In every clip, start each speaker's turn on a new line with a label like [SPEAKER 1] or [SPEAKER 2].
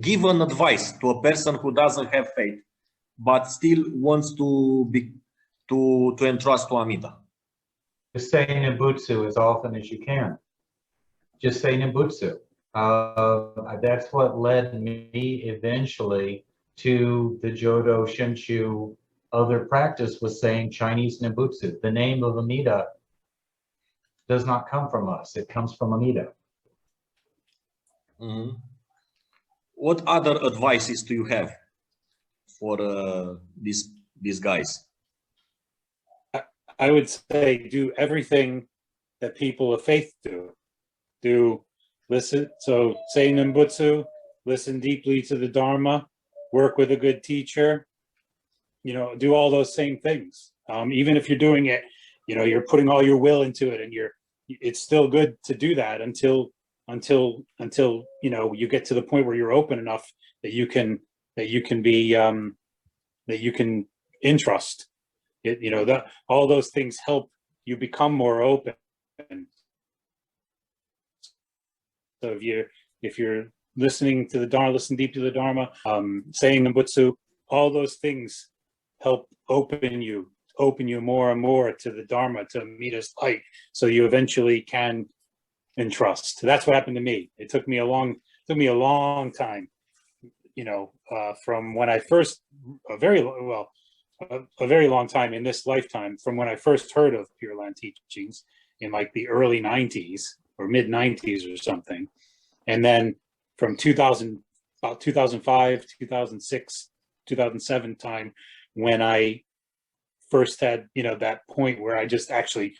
[SPEAKER 1] give an advice to a person who doesn't have faith, but still wants to entrust to Amida?
[SPEAKER 2] Just say Nembutsu as often as you can. Just say Nembutsu. That's what led me eventually to the Jodo Shinshu other practice was saying Chinese Nembutsu. The name of Amida does not come from us. It comes from Amida.
[SPEAKER 1] Mm-hmm. What other advices do you have for these guys?
[SPEAKER 3] I would say do everything that people of faith do. Do listen, so say Nembutsu, listen deeply to the Dharma, work with a good teacher, do all those same things. Even if you're doing it, you're putting all your will into it, and it's still good to do that until you get to the point where you're open enough that you can entrust. All those things help you become more open. So if you're listening to the Dharma, listen deep to the Dharma, saying Nembutsu, all those things help open you more and more to the Dharma, to Amida's light, so you eventually can entrust. That's what happened to me. It took me a long time, from when I first, a very long time in this lifetime, from when I first heard of Pure Land teachings in like the early 90s or mid 90s or something. And then from about 2005, 2006, 2007 time, when I first had, that point where I just actually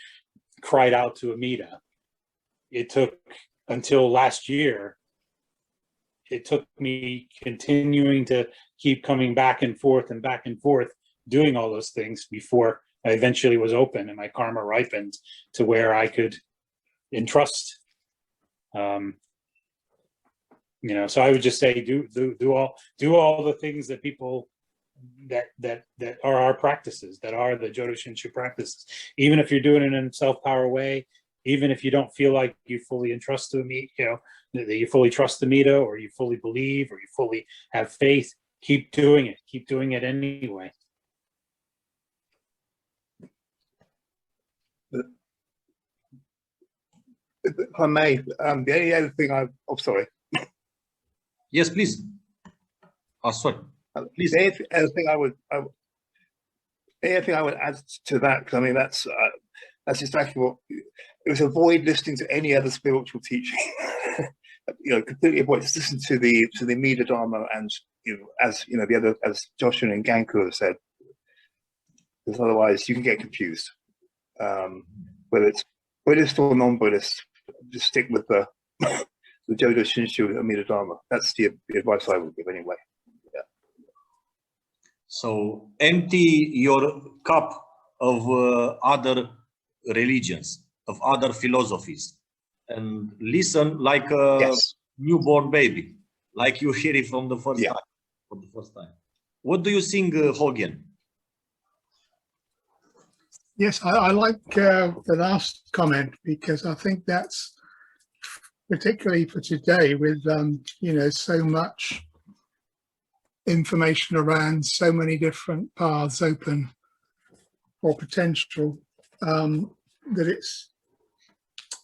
[SPEAKER 3] cried out to Amida. It took until last year, it took me continuing to keep coming back and forth, doing all those things before I eventually was open and my karma ripened to where I could entrust. So I would just say do all the things that people that are our practices, that are the Jodo Shinshu practices. Even if you're doing it in a self-power way, even if you don't feel like you fully entrust to me, that you fully trust Amida, or you fully believe, or you fully have faith, keep doing it. Keep doing it anyway.
[SPEAKER 4] If I may, the only other thing sorry.
[SPEAKER 1] Yes, please. Sorry. Please.
[SPEAKER 4] The other thing I would add to that, because I mean that's exactly what it was. Avoid listening to any other spiritual teaching. Completely avoid. Just listen to the Amida Dharma, and the other, as Joshua and Ganku have said, because otherwise you can get confused. Whether it's Buddhist or non-Buddhist, just stick with the Jodo Shinshu Amida Dharma. That's the advice I would give anyway. Yeah.
[SPEAKER 1] So empty your cup of other religions, of other philosophies, and listen like a newborn baby, like you hear it from the first time. For the first time. What do you think, Hogan?
[SPEAKER 5] Yes, I like the last comment, because I think that's particularly for today with, so much information around, so many different paths open or potential, that it's,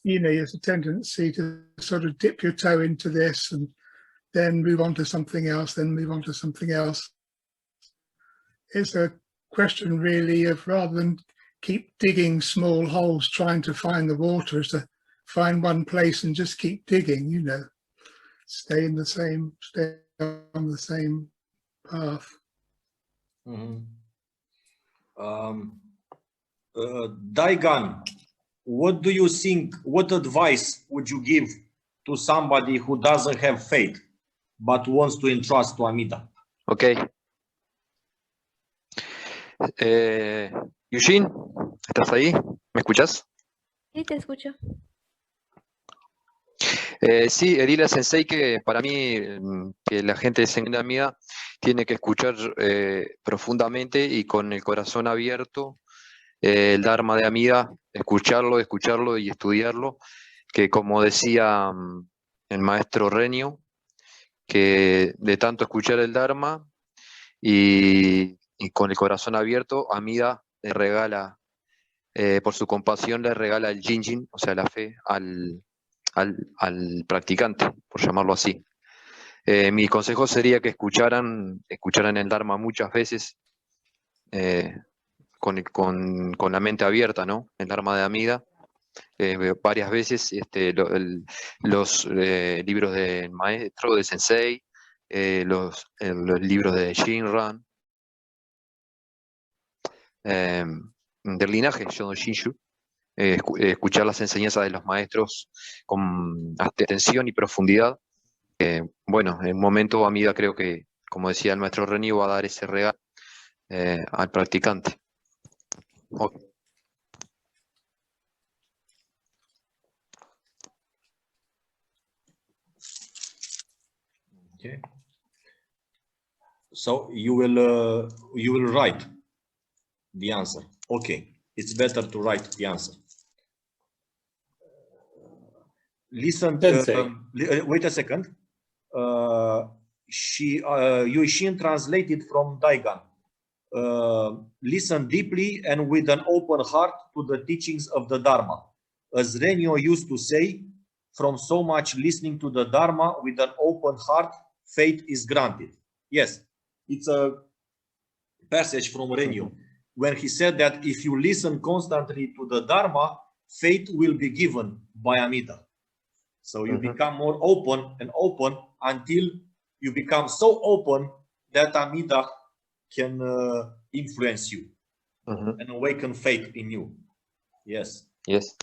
[SPEAKER 5] there's a tendency to sort of dip your toe into this and then move on to something else, then move on to something else. It's a question really of, rather than keep digging small holes trying to find the water, is to find one place and just keep digging, stay on the same path.
[SPEAKER 1] Mm-hmm. Daigan, what do you think, what advice would you give to somebody who doesn't have faith but wants to entrust to Amida?
[SPEAKER 6] Okay. Eugene, ¿estás ahí? ¿Me escuchas?
[SPEAKER 7] Sí, te escucho.
[SPEAKER 6] Sí, Erila Sensei, que para mí que la gente de Senda Mía tiene que escuchar profundamente y con el corazón abierto el Dharma de Amida, escucharlo y estudiarlo, que como decía el maestro Renio, que de tanto escuchar el Dharma y con el corazón abierto, Amida le regala, por su compasión, le regala el shinjin, o sea, la fe, al practicante, por llamarlo así. Mi consejo sería que escucharan el Dharma muchas veces, con la mente abierta, ¿no? El Dharma de Amida. Varias veces los libros del maestro, del sensei, los libros de Shinran, del linaje Shodo Shinshu, escuchar las enseñanzas de los maestros con atención y profundidad. Bueno, en un momento Amida, creo que, como decía el maestro Reni, va a dar ese regalo al practicante. Ok.
[SPEAKER 1] Okay. So you will write the answer. Okay, it's better to write the answer. Listen. Wait a second. Yuixin translated from Daigan. Listen deeply and with an open heart to the teachings of the Dharma. As Renyo used to say, from so much listening to the Dharma with an open heart, faith is granted. Yes, it's a passage from Renyo when he said that if you listen constantly to the Dharma, faith will be given by Amida. So you become more open and open until you become so open that Amida can influence you and awaken faith in you. Yes.
[SPEAKER 6] Yes.